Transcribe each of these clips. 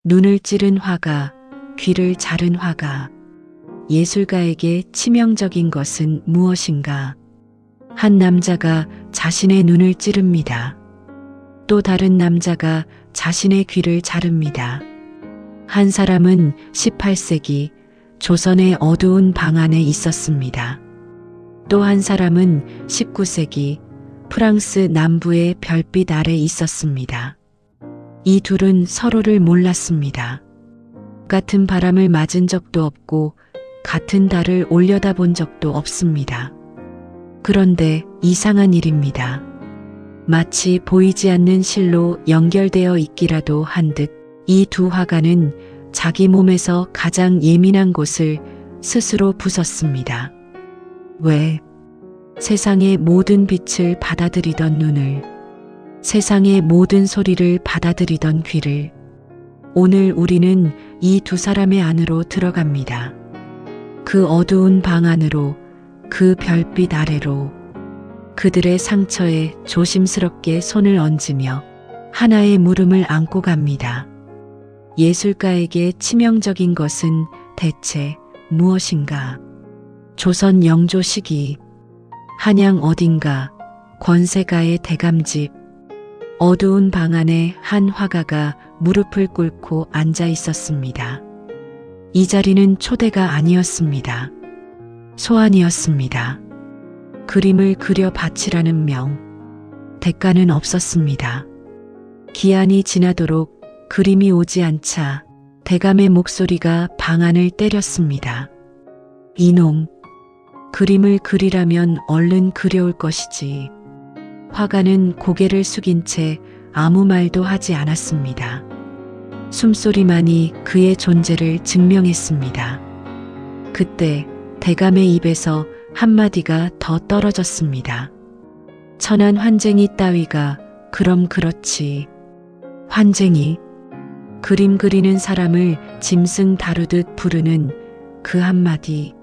눈을 찌른 화가, 귀를 자른 화가. 예술가에게 치명적인 것은 무엇인가? 한 남자가 자신의 눈을 찌릅니다. 또 다른 남자가 자신의 귀를 자릅니다. 한 사람은 18세기 조선의 어두운 방 안에 있었습니다. 또 한 사람은 19세기 프랑스 남부의 별빛 아래 있었습니다. 이 둘은 서로를 몰랐습니다. 같은 바람을 맞은 적도 없고 같은 달을 올려다본 적도 없습니다. 그런데 이상한 일입니다. 마치 보이지 않는 실로 연결되어 있기라도 한 듯 이 두 화가는 자기 몸에서 가장 예민한 곳을 스스로 부쉈습니다. 왜? 세상의 모든 빛을 받아들이던 눈을, 세상의 모든 소리를 받아들이던 귀를. 오늘 우리는 이 두 사람의 안으로 들어갑니다. 그 어두운 방 안으로, 그 별빛 아래로. 그들의 상처에 조심스럽게 손을 얹으며 하나의 물음을 안고 갑니다. 예술가에게 치명적인 것은 대체 무엇인가? 조선 영조 시기, 한양 어딘가 권세가의 대감집. 어두운 방 안에 한 화가가 무릎을 꿇고 앉아 있었습니다. 이 자리는 초대가 아니었습니다. 소환이었습니다. 그림을 그려 바치라는 명, 대가는 없었습니다. 기한이 지나도록 그림이 오지 않자 대감의 목소리가 방안을 때렸습니다. 이놈, 그림을 그리라면 얼른 그려올 것이지. 화가는 고개를 숙인 채 아무 말도 하지 않았습니다. 숨소리만이 그의 존재를 증명했습니다. 그때 대감의 입에서 한마디가 더 떨어졌습니다. 천한 환쟁이 따위가 그럼 그렇지. 환쟁이? 그림 그리는 사람을 짐승 다루듯 부르는 그 한마디.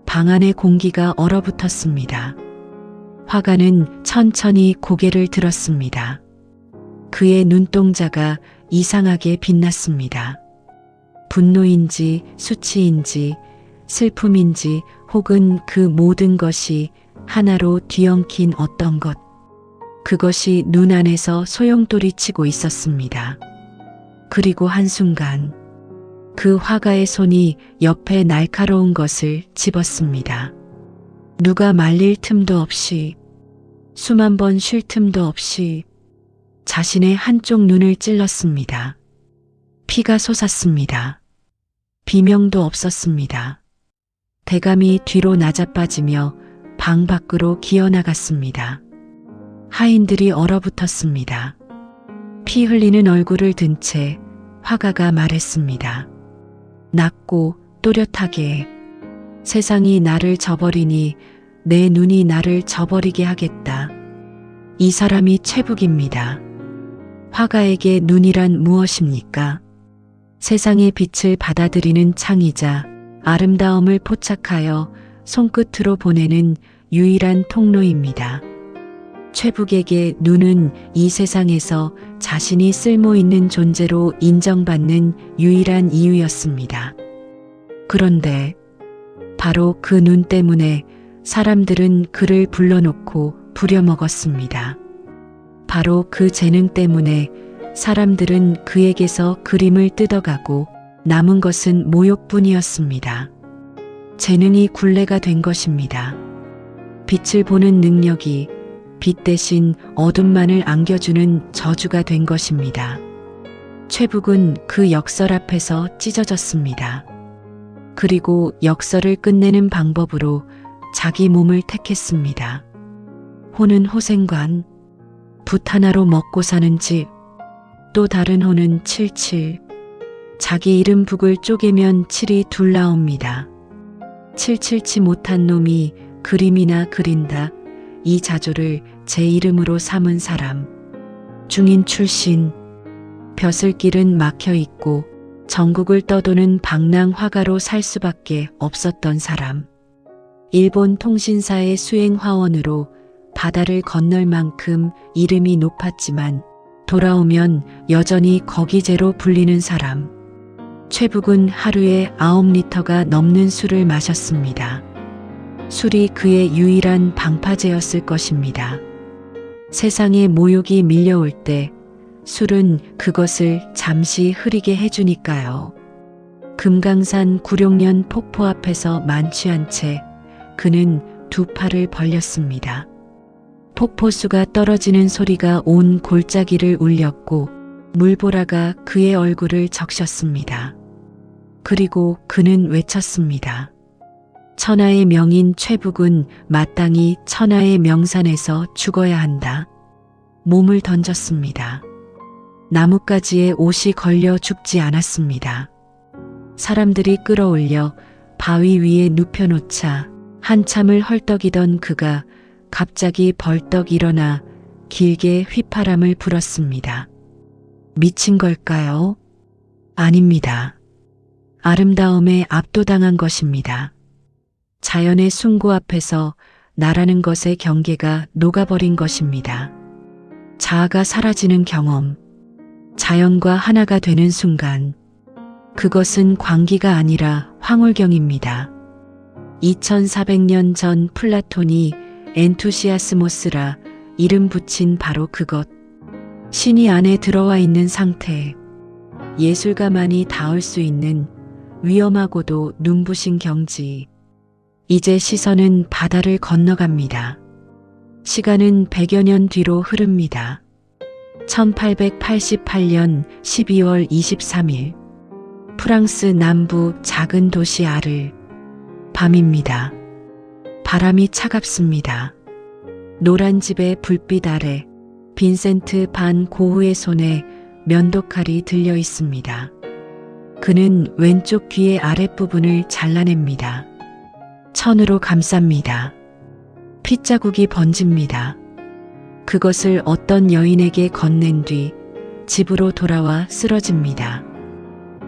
방 안의 공기가 얼어붙었습니다. 화가는 천천히 고개를 들었습니다. 그의 눈동자가 이상하게 빛났습니다. 분노인지 수치인지 슬픔인지 혹은 그 모든 것이 하나로 뒤엉킨 어떤 것. 그것이 눈 안에서 소용돌이치고 있었습니다. 그리고 한순간 그 화가의 손이 옆에 날카로운 것을 집었습니다. 누가 말릴 틈도 없이, 숨 한 번 쉴 틈도 없이 자신의 한쪽 눈을 찔렀습니다. 피가 솟았습니다. 비명도 없었습니다. 대감이 뒤로 나자빠지며 방 밖으로 기어나갔습니다. 하인들이 얼어붙었습니다. 피 흘리는 얼굴을 든 채 화가가 말했습니다. 낮고 또렷하게, 세상이 나를 저버리니 내 눈이 나를 저버리게 하겠다. 이 사람이 최북입니다. 화가에게 눈이란 무엇입니까? 세상의 빛을 받아들이는 창이자 아름다움을 포착하여 손끝으로 보내는 유일한 통로입니다. 최북에게 눈은 이 세상에서 자신이 쓸모있는 존재로 인정받는 유일한 이유였습니다. 그런데 바로 그 눈 때문에 사람들은 그를 불러놓고 부려먹었습니다. 바로 그 재능 때문에 사람들은 그에게서 그림을 뜯어가고 남은 것은 모욕뿐이었습니다. 재능이 굴레가 된 것입니다. 빛을 보는 능력이 빛 대신 어둠만을 안겨주는 저주가 된 것입니다. 최북은 그 역설 앞에서 찢어졌습니다. 그리고 역설을 끝내는 방법으로 자기 몸을 택했습니다. 호는 호생관, 붓 하나로 먹고 사는 집, 또 다른 호는 칠칠, 자기 이름 북을 쪼개면 칠이 둘 나옵니다. 칠칠치 못한 놈이 그림이나 그린다. 이 자조를 제 이름으로 삼은 사람. 중인 출신, 벼슬길은 막혀 있고 전국을 떠도는 방랑 화가로 살 수밖에 없었던 사람. 일본 통신사의 수행 화원으로 바다를 건널 만큼 이름이 높았지만 돌아오면 여전히 거기제로 불리는 사람. 최북은 하루에 9리터가 넘는 술을 마셨습니다. 술이 그의 유일한 방파제였을 것입니다. 세상에 모욕이 밀려올 때 술은 그것을 잠시 흐리게 해주니까요. 금강산 구룡련 폭포 앞에서 만취한 채 그는 두 팔을 벌렸습니다. 폭포수가 떨어지는 소리가 온 골짜기를 울렸고 물보라가 그의 얼굴을 적셨습니다. 그리고 그는 외쳤습니다. 천하의 명인 최북은 마땅히 천하의 명산에서 죽어야 한다. 몸을 던졌습니다. 나뭇가지에 옷이 걸려 죽지 않았습니다. 사람들이 끌어올려 바위 위에 눕혀놓자 한참을 헐떡이던 그가 갑자기 벌떡 일어나 길게 휘파람을 불었습니다. 미친 걸까요? 아닙니다. 아름다움에 압도당한 것입니다. 자연의 숭고 앞에서 나라는 것의 경계가 녹아버린 것입니다. 자아가 사라지는 경험, 자연과 하나가 되는 순간, 그것은 광기가 아니라 황홀경입니다. 2400년 전 플라톤이 엔투시아스모스라 이름 붙인 바로 그것. 신이 안에 들어와 있는 상태, 예술가만이 닿을 수 있는 위험하고도 눈부신 경지. 이제 시선은 바다를 건너갑니다. 시간은 100여 년 뒤로 흐릅니다. 1888년 12월 23일 프랑스 남부 작은 도시 아르. 밤입니다. 바람이 차갑습니다. 노란 집의 불빛 아래 빈센트 반 고흐의 손에 면도칼이 들려 있습니다. 그는 왼쪽 귀의 아랫부분을 잘라냅니다. 천으로 감쌉니다. 핏자국이 번집니다. 그것을 어떤 여인에게 건넨 뒤 집으로 돌아와 쓰러집니다.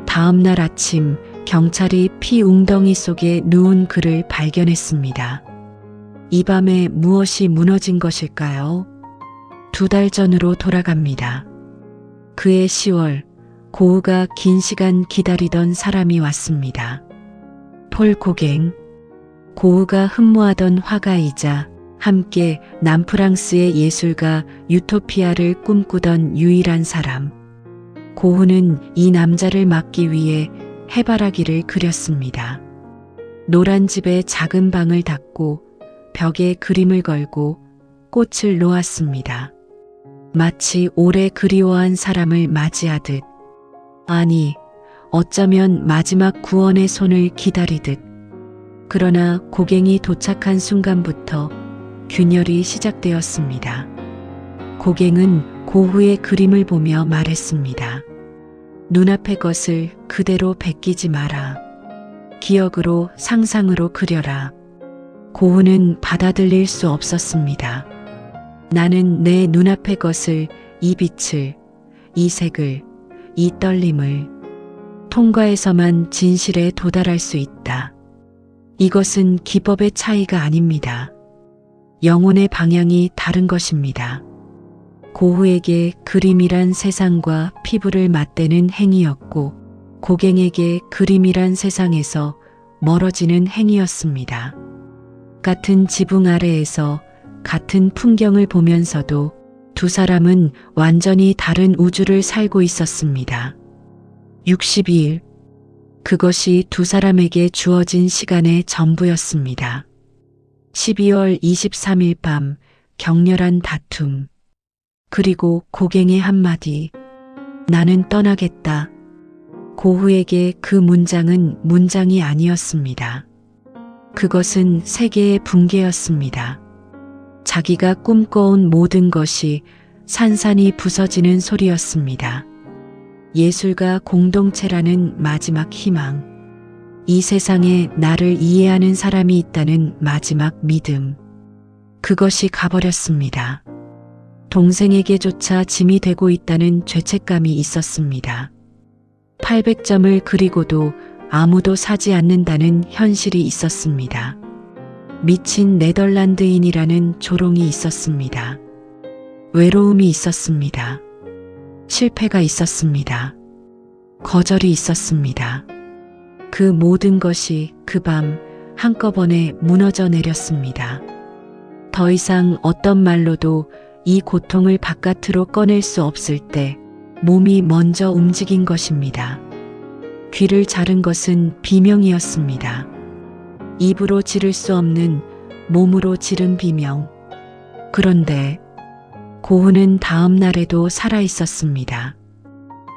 다음 날 아침 경찰이 피 웅덩이 속에 누운 그를 발견했습니다. 이 밤에 무엇이 무너진 것일까요? 2달 전으로 돌아갑니다. 그의 10월, 고흐가 긴 시간 기다리던 사람이 왔습니다. 폴 고갱. 고흐가 흠모하던 화가이자 함께 남프랑스의 예술가 유토피아를 꿈꾸던 유일한 사람. 고흐는 이 남자를 막기 위해 해바라기를 그렸습니다. 노란 집의 작은 방을 닫고 벽에 그림을 걸고 꽃을 놓았습니다. 마치 오래 그리워한 사람을 맞이하듯, 아니, 어쩌면 마지막 구원의 손을 기다리듯. 그러나 고갱이 도착한 순간부터 균열이 시작되었습니다. 고갱은 고흐의 그림을 보며 말했습니다. 눈앞의 것을 그대로 베끼지 마라. 기억으로, 상상으로 그려라. 고흐는 받아들일 수 없었습니다. 나는 내 눈앞의 것을, 이 빛을, 이 색을, 이 떨림을 통과해서만 진실에 도달할 수 있다. 이것은 기법의 차이가 아닙니다. 영혼의 방향이 다른 것입니다. 고흐에게 그림이란 세상과 피부를 맞대는 행위였고 고갱에게 그림이란 세상에서 멀어지는 행위였습니다. 같은 지붕 아래에서 같은 풍경을 보면서도 두 사람은 완전히 다른 우주를 살고 있었습니다. 62일. 그것이 두 사람에게 주어진 시간의 전부였습니다. 12월 23일 밤 격렬한 다툼. 그리고 고갱의 한마디. 나는 떠나겠다. 고흐에게 그 문장은 문장이 아니었습니다. 그것은 세계의 붕괴였습니다. 자기가 꿈꿔온 모든 것이 산산이 부서지는 소리였습니다. 예술가 공동체라는 마지막 희망. 이 세상에 나를 이해하는 사람이 있다는 마지막 믿음. 그것이 가버렸습니다. 동생에게조차 짐이 되고 있다는 죄책감이 있었습니다. 800점을 그리고도 아무도 사지 않는다는 현실이 있었습니다. 미친 네덜란드인이라는 조롱이 있었습니다. 외로움이 있었습니다. 실패가 있었습니다. 거절이 있었습니다. 그 모든 것이 그 밤 한꺼번에 무너져 내렸습니다. 더 이상 어떤 말로도 이 고통을 바깥으로 꺼낼 수 없을 때 몸이 먼저 움직인 것입니다. 귀를 자른 것은 비명이었습니다. 입으로 지를 수 없는 몸으로 지른 비명. 그런데 고은은 다음 날에도 살아 있었습니다.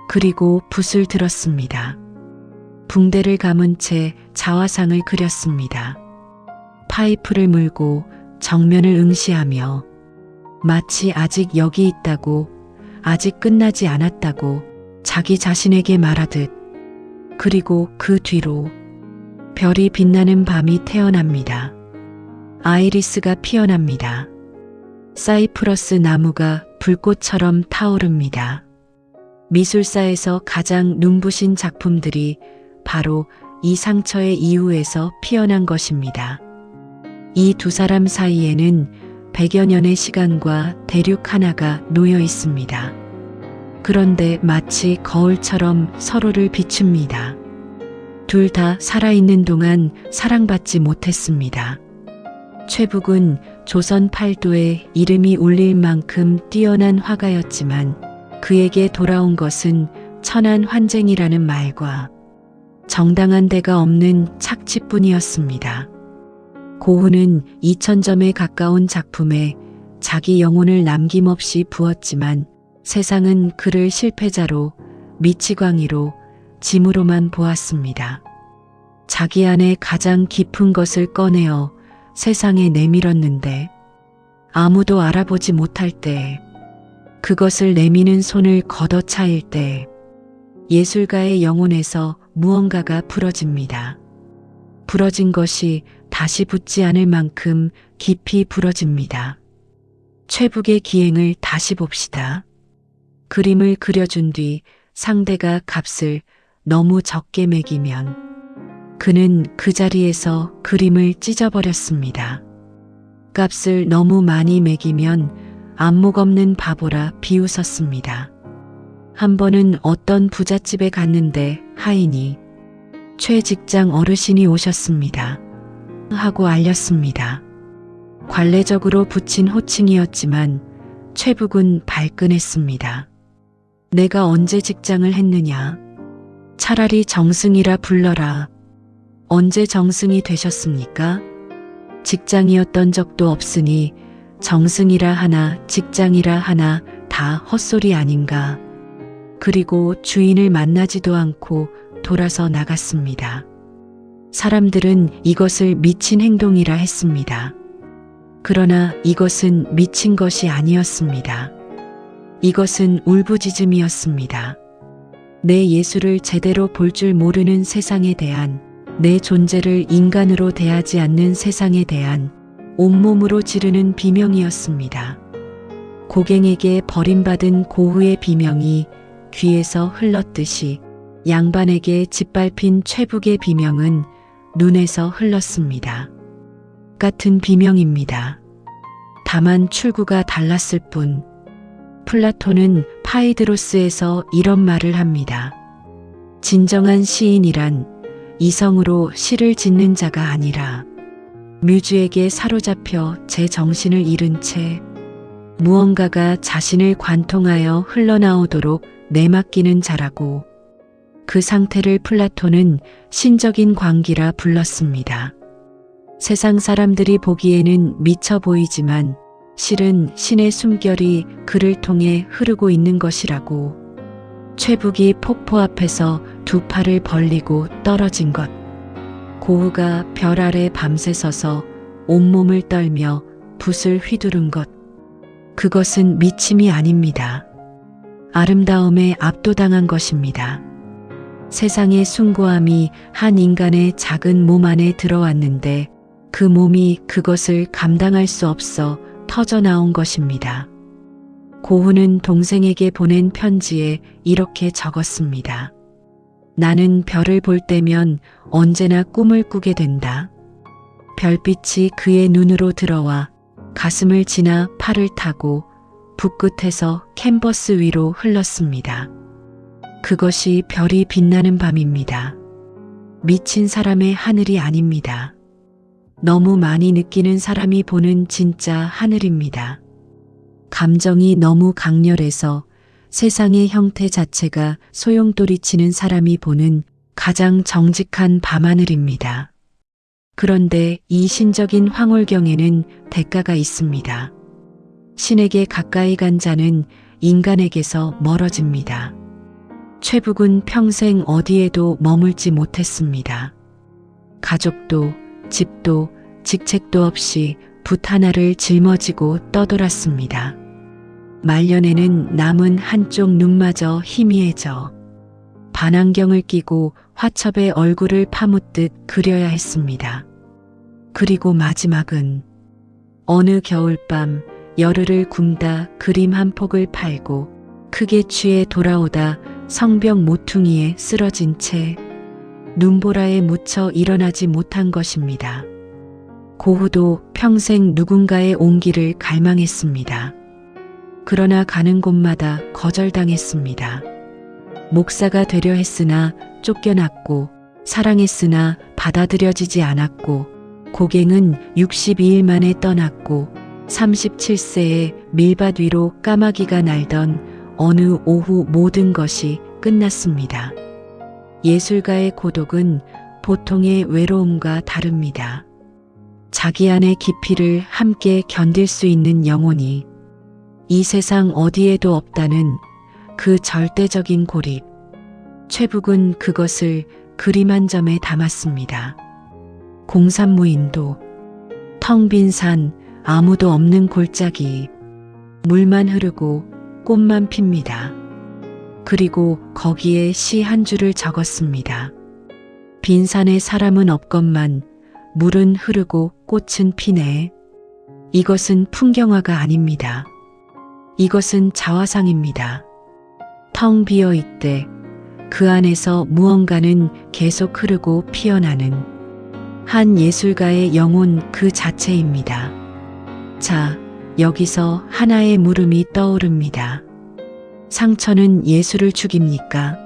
그리고 붓을 들었습니다. 붕대를 감은 채 자화상을 그렸습니다. 파이프를 물고 정면을 응시하며 마치 아직 여기 있다고, 아직 끝나지 않았다고 자기 자신에게 말하듯. 그리고 그 뒤로 별이 빛나는 밤이 태어납니다. 아이리스가 피어납니다. 사이프러스 나무가 불꽃처럼 타오릅니다. 미술사에서 가장 눈부신 작품들이 바로 이 상처의 이후에서 피어난 것입니다. 이 두 사람 사이에는 100여 년의 시간과 대륙 하나가 놓여 있습니다. 그런데 마치 거울처럼 서로를 비춥니다. 둘 다 살아있는 동안 사랑받지 못했습니다. 최북은 조선 팔도에 이름이 울릴 만큼 뛰어난 화가였지만 그에게 돌아온 것은 천한 환쟁이라는 말과 정당한 데가 없는 착취뿐이었습니다. 고흐는 2000점에 가까운 작품에 자기 영혼을 남김없이 부었지만 세상은 그를 실패자로, 미치광이로, 짐으로만 보았습니다. 자기 안에 가장 깊은 것을 꺼내어 세상에 내밀었는데 아무도 알아보지 못할 때, 그것을 내미는 손을 걷어차일 때 예술가의 영혼에서 무언가가 부러집니다. 부러진 것이 다시 붙지 않을 만큼 깊이 부러집니다. 최북의 기행을 다시 봅시다. 그림을 그려준 뒤 상대가 값을 너무 적게 매기면 그는 그 자리에서 그림을 찢어버렸습니다. 값을 너무 많이 매기면 안목 없는 바보라 비웃었습니다. 한 번은 어떤 부잣집에 갔는데 하인이 최 직장 어르신이 오셨습니다. 하고 알렸습니다. 관례적으로 붙인 호칭이었지만 최북은 발끈했습니다. 내가 언제 직장을 했느냐? 차라리 정승이라 불러라. 언제 정승이 되셨습니까? 직장이었던 적도 없으니 정승이라 하나 직장이라 하나 다 헛소리 아닌가. 그리고 주인을 만나지도 않고 돌아서 나갔습니다. 사람들은 이것을 미친 행동이라 했습니다. 그러나 이것은 미친 것이 아니었습니다. 이것은 울부짖음이었습니다. 내 예술을 제대로 볼 줄 모르는 세상에 대한, 내 존재를 인간으로 대하지 않는 세상에 대한 온몸으로 지르는 비명이었습니다. 고갱에게 버림받은 고흐의 비명이 귀에서 흘렀듯이 양반에게 짓밟힌 최북의 비명은 눈에서 흘렀습니다. 같은 비명입니다. 다만 출구가 달랐을 뿐. 플라톤은 파이드로스에서 이런 말을 합니다. 진정한 시인이란 이성으로 시를 짓는 자가 아니라 뮤즈에게 사로잡혀 제 정신을 잃은 채 무언가가 자신을 관통하여 흘러나오도록 내맡기는 자라고. 그 상태를 플라톤은 신적인 광기라 불렀습니다. 세상 사람들이 보기에는 미쳐 보이지만 실은 신의 숨결이 그를 통해 흐르고 있는 것이라고. 최북이 폭포 앞에서 두 팔을 벌리고 떨어진 것. 고흐가 별 아래 밤새 서서 온몸을 떨며 붓을 휘두른 것. 그것은 미침이 아닙니다. 아름다움에 압도당한 것입니다. 세상의 숭고함이 한 인간의 작은 몸 안에 들어왔는데 그 몸이 그것을 감당할 수 없어 터져나온 것입니다. 고흐는 동생에게 보낸 편지에 이렇게 적었습니다. 나는 별을 볼 때면 언제나 꿈을 꾸게 된다. 별빛이 그의 눈으로 들어와 가슴을 지나 팔을 타고 붓끝에서 캔버스 위로 흘렀습니다. 그것이 별이 빛나는 밤입니다. 미친 사람의 하늘이 아닙니다. 너무 많이 느끼는 사람이 보는 진짜 하늘입니다. 감정이 너무 강렬해서 세상의 형태 자체가 소용돌이치는 사람이 보는 가장 정직한 밤하늘입니다. 그런데 이 신적인 황홀경에는 대가가 있습니다. 신에게 가까이 간 자는 인간에게서 멀어집니다. 최북은 평생 어디에도 머물지 못했습니다. 가족도 집도 직책도 없이 붓 하나를 짊어지고 떠돌았습니다. 말년에는 남은 한쪽 눈마저 희미해져 반안경을 끼고 화첩에 얼굴을 파묻듯 그려야 했습니다. 그리고 마지막은 어느 겨울밤 열흘을 굶다 그림 한 폭을 팔고 크게 취해 돌아오다 성벽 모퉁이에 쓰러진 채 눈보라에 묻혀 일어나지 못한 것입니다. 고흐도 평생 누군가의 온기를 갈망했습니다. 그러나 가는 곳마다 거절당했습니다. 목사가 되려 했으나 쫓겨났고 사랑했으나 받아들여지지 않았고 고갱은 62일 만에 떠났고 37세에 밀밭 위로 까마귀가 날던 어느 오후 모든 것이 끝났습니다. 예술가의 고독은 보통의 외로움과 다릅니다. 자기 안의 깊이를 함께 견딜 수 있는 영혼이 이 세상 어디에도 없다는 그 절대적인 고립. 최북은 그것을 그림 한 점에 담았습니다. 공산무인도, 텅 빈 산, 아무도 없는 골짜기, 물만 흐르고 꽃만 핍니다. 그리고 거기에 시 한 줄을 적었습니다. 빈 산에 사람은 없건만 물은 흐르고 꽃은 피네. 이것은 풍경화가 아닙니다. 이것은 자화상입니다. 텅 비어 있되 그 안에서 무언가는 계속 흐르고 피어나는 한 예술가의 영혼 그 자체입니다. 자, 여기서 하나의 물음이 떠오릅니다. 상처는 예술을 죽입니까?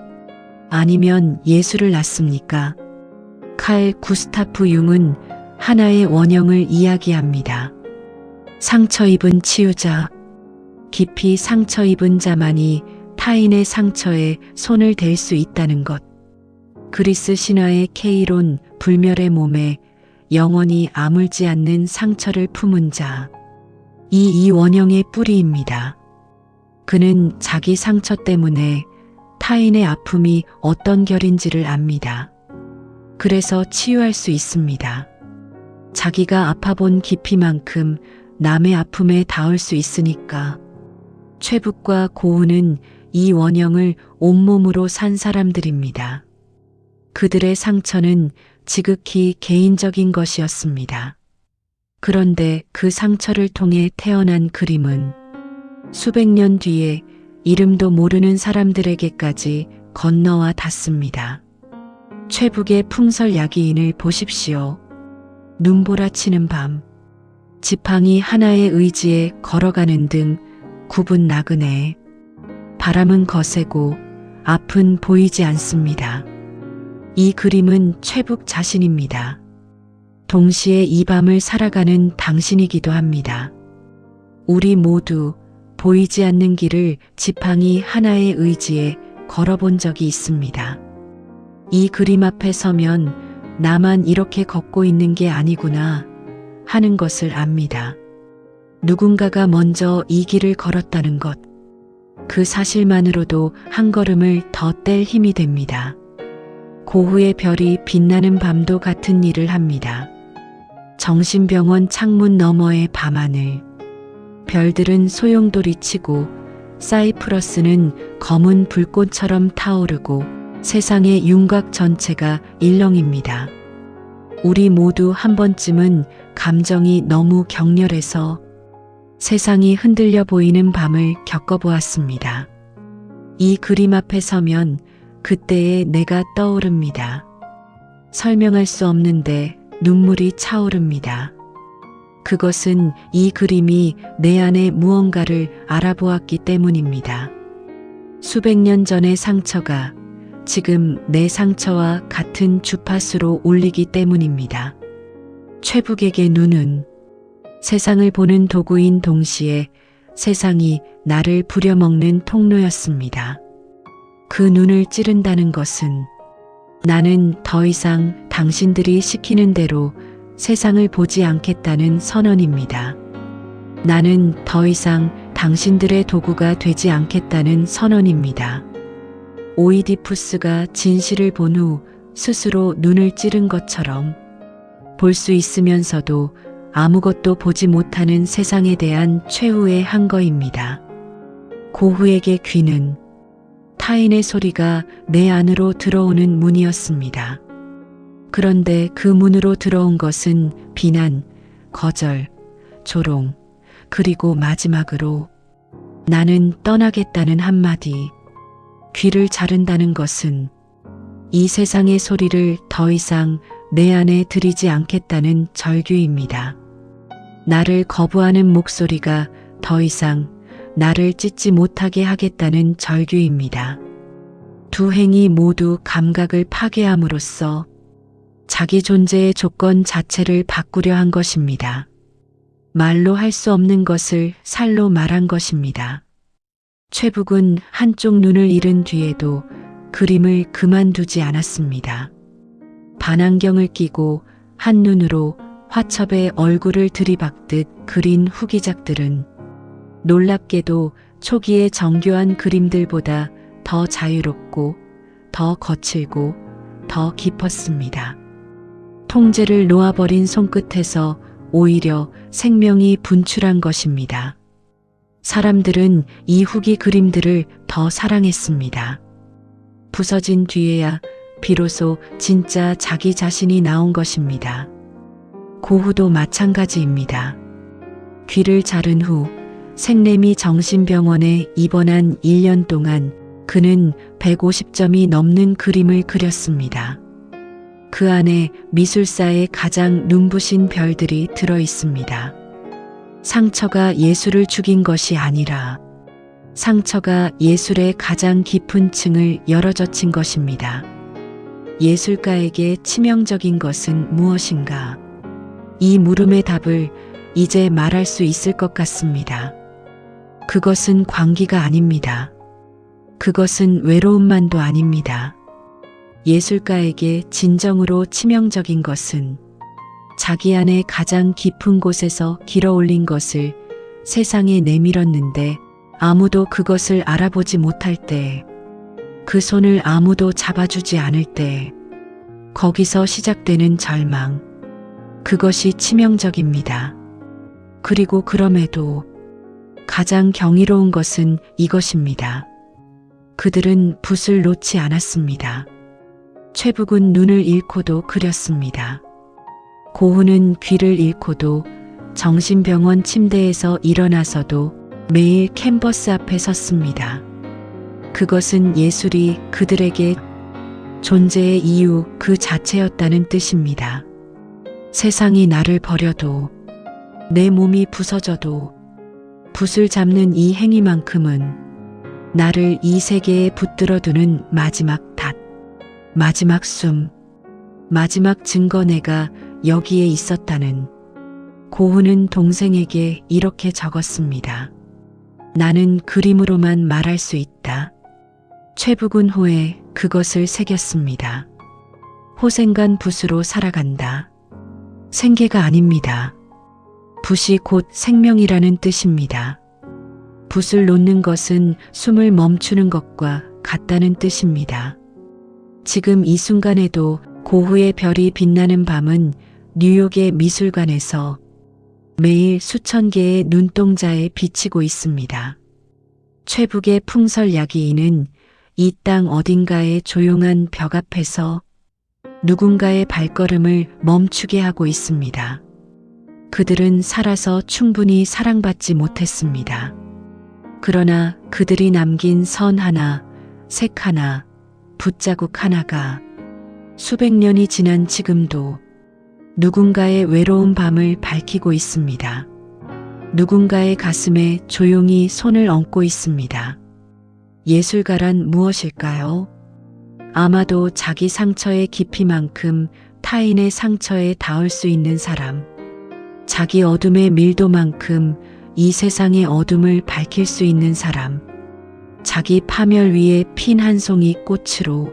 아니면 예술을 낳습니까? 칼 구스타프 융은 하나의 원형을 이야기합니다. 상처 입은 치유자, 깊이 상처 입은 자만이 타인의 상처에 손을 댈 수 있다는 것. 그리스 신화의 케이론, 불멸의 몸에 영원히 아물지 않는 상처를 품은 자. 이 원형의 뿌리입니다. 그는 자기 상처 때문에 타인의 아픔이 어떤 결인지를 압니다. 그래서 치유할 수 있습니다. 자기가 아파본 깊이만큼 남의 아픔에 닿을 수 있으니까. 최북과 고흐는 이 원형을 온몸으로 산 사람들입니다. 그들의 상처는 지극히 개인적인 것이었습니다. 그런데 그 상처를 통해 태어난 그림은 수백 년 뒤에 이름도 모르는 사람들에게까지 건너와 닿습니다. 최북의 풍설야기인을 보십시오. 눈보라치는 밤, 지팡이 하나의 의지에 걸어가는 등 굽은 나그네. 바람은 거세고 앞은 보이지 않습니다. 이 그림은 최북 자신입니다. 동시에 이 밤을 살아가는 당신이기도 합니다. 우리 모두 보이지 않는 길을 지팡이 하나의 의지에 걸어본 적이 있습니다. 이 그림 앞에 서면 나만 이렇게 걷고 있는 게 아니구나 하는 것을 압니다. 누군가가 먼저 이 길을 걸었다는 것. 그 사실만으로도 한 걸음을 더 뗄 힘이 됩니다. 고흐의 별이 빛나는 밤도 같은 일을 합니다. 정신병원 창문 너머의 밤하늘. 별들은 소용돌이치고 사이프러스는 검은 불꽃처럼 타오르고 세상의 윤곽 전체가 일렁입니다. 우리 모두 한 번쯤은 감정이 너무 격렬해서 세상이 흔들려 보이는 밤을 겪어보았습니다. 이 그림 앞에 서면 그때의 내가 떠오릅니다. 설명할 수 없는데 눈물이 차오릅니다. 그것은 이 그림이 내 안에 무언가를 알아보았기 때문입니다. 수백 년 전의 상처가 지금 내 상처와 같은 주파수로 울리기 때문입니다. 최북에게 눈은 세상을 보는 도구인 동시에 세상이 나를 부려먹는 통로였습니다. 그 눈을 찌른다는 것은 나는 더 이상 당신들이 시키는 대로 세상을 보지 않겠다는 선언입니다. 나는 더 이상 당신들의 도구가 되지 않겠다는 선언입니다. 오이디푸스가 진실을 본 후 스스로 눈을 찌른 것처럼 볼 수 있으면서도 아무것도 보지 못하는 세상에 대한 최후의 항거입니다. 고흐에게 귀는 타인의 소리가 내 안으로 들어오는 문이었습니다. 그런데 그 문으로 들어온 것은 비난, 거절, 조롱, 그리고 마지막으로 나는 떠나겠다는 한마디. 귀를 자른다는 것은 이 세상의 소리를 더 이상 내 안에 들이지 않겠다는 절규입니다. 나를 거부하는 목소리가 더 이상 나를 찢지 못하게 하겠다는 절규입니다. 두 행위 모두 감각을 파괴함으로써 자기 존재의 조건 자체를 바꾸려 한 것입니다. 말로 할 수 없는 것을 살로 말한 것입니다. 최북은 한쪽 눈을 잃은 뒤에도 그림을 그만두지 않았습니다. 반안경을 끼고 한눈으로 화첩에 얼굴을 들이박듯 그린 후기작들은 놀랍게도 초기의 정교한 그림들보다 더 자유롭고 더 거칠고 더 깊었습니다. 통제를 놓아버린 손끝에서 오히려 생명이 분출한 것입니다. 사람들은 이 후기 그림들을 더 사랑했습니다. 부서진 뒤에야 비로소 진짜 자기 자신이 나온 것입니다. 고흐도 마찬가지입니다. 귀를 자른 후 생레미 정신병원에 입원한 1년 동안 그는 150점이 넘는 그림을 그렸습니다. 그 안에 미술사의 가장 눈부신 별들이 들어 있습니다. 상처가 예술을 죽인 것이 아니라 상처가 예술의 가장 깊은 층을 열어젖힌 것입니다. 예술가에게 치명적인 것은 무엇인가? 이 물음의 답을 이제 말할 수 있을 것 같습니다. 그것은 광기가 아닙니다. 그것은 외로움만도 아닙니다. 예술가에게 진정으로 치명적인 것은 자기 안의 가장 깊은 곳에서 길어올린 것을 세상에 내밀었는데 아무도 그것을 알아보지 못할 때, 그 손을 아무도 잡아주지 않을 때, 거기서 시작되는 절망. 그것이 치명적입니다. 그리고 그럼에도 가장 경이로운 것은 이것입니다. 그들은 붓을 놓지 않았습니다. 최북은 눈을 잃고도 그렸습니다. 고흐는 귀를 잃고도 정신병원 침대에서 일어나서도 매일 캔버스 앞에 섰습니다. 그것은 예술이 그들에게 존재의 이유 그 자체였다는 뜻입니다. 세상이 나를 버려도 내 몸이 부서져도 붓을 잡는 이 행위만큼은 나를 이 세계에 붙들어두는 마지막 닷, 마지막 숨, 마지막 증거 내가 여기에 있었다는. 고흐는 동생에게 이렇게 적었습니다. 나는 그림으로만 말할 수 있다. 최북은 후에 그것을 새겼습니다. 호생간 붓으로 살아간다. 생계가 아닙니다. 붓이 곧 생명이라는 뜻입니다. 붓을 놓는 것은 숨을 멈추는 것과 같다는 뜻입니다. 지금 이 순간에도 고흐의 별이 빛나는 밤은 뉴욕의 미술관에서 매일 수천 개의 눈동자에 비치고 있습니다. 최북의 풍설 야기인은 이 땅 어딘가의 조용한 벽 앞에서 누군가의 발걸음을 멈추게 하고 있습니다. 그들은 살아서 충분히 사랑받지 못했습니다. 그러나 그들이 남긴 선 하나, 색 하나, 붓자국 하나가 수백 년이 지난 지금도 누군가의 외로운 밤을 밝히고 있습니다. 누군가의 가슴에 조용히 손을 얹고 있습니다. 예술가란 무엇일까요? 아마도 자기 상처의 깊이만큼 타인의 상처에 닿을 수 있는 사람, 자기 어둠의 밀도만큼 이 세상의 어둠을 밝힐 수 있는 사람, 자기 파멸 위에 핀 한 송이 꽃으로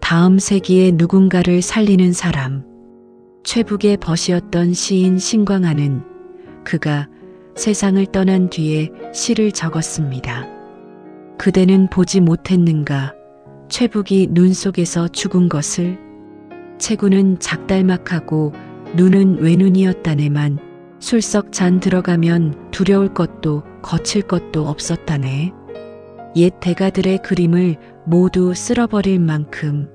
다음 세기에 누군가를 살리는 사람. 최북의 벗이었던 시인 신광하는 그가 세상을 떠난 뒤에 시를 적었습니다. 그대는 보지 못했는가 최북이 눈 속에서 죽은 것을. 체구는 작달막하고 눈은 외눈이었다네만 술석 잔 들어가면 두려울 것도 거칠 것도 없었다네. 옛 대가들의 그림을 모두 쓸어버릴 만큼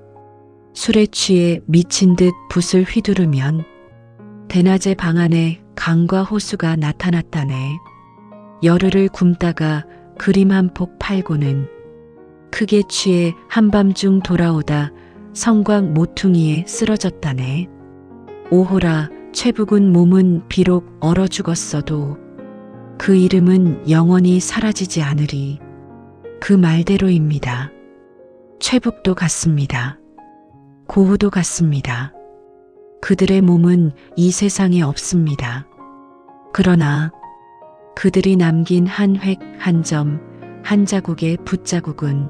술에 취해 미친 듯 붓을 휘두르면 대낮의 방 안에 강과 호수가 나타났다네. 열흘을 굶다가 그림 한 폭 팔고는 크게 취해 한밤중 돌아오다 성곽 모퉁이에 쓰러졌다네. 오호라 최북은 몸은 비록 얼어 죽었어도 그 이름은 영원히 사라지지 않으리. 그 말대로입니다. 최북도 같습니다. 고흐도 같습니다. 그들의 몸은 이 세상에 없습니다. 그러나 그들이 남긴 한 획, 한 점, 한 자국의 붓자국은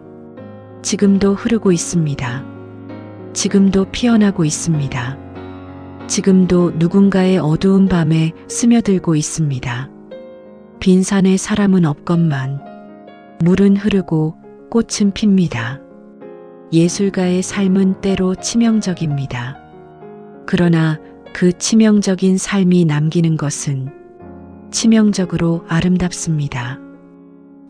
지금도 흐르고 있습니다. 지금도 피어나고 있습니다. 지금도 누군가의 어두운 밤에 스며들고 있습니다. 빈 산에 사람은 없건만 물은 흐르고 꽃은 핍니다. 예술가의 삶은 때로 치명적입니다. 그러나 그 치명적인 삶이 남기는 것은 치명적으로 아름답습니다.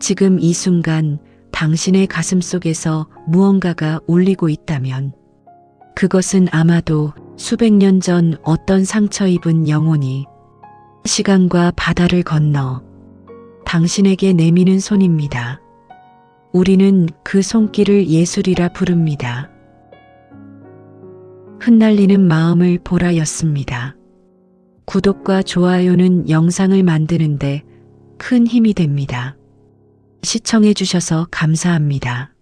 지금 이 순간 당신의 가슴 속에서 무언가가 울리고 있다면 그것은 아마도 수백 년 전 어떤 상처 입은 영혼이 시간과 바다를 건너 당신에게 내미는 손입니다. 우리는 그 손길을 예술이라 부릅니다. 흩날리는 마음을 보라였습니다. 구독과 좋아요는 영상을 만드는데 큰 힘이 됩니다. 시청해 주셔서 감사합니다.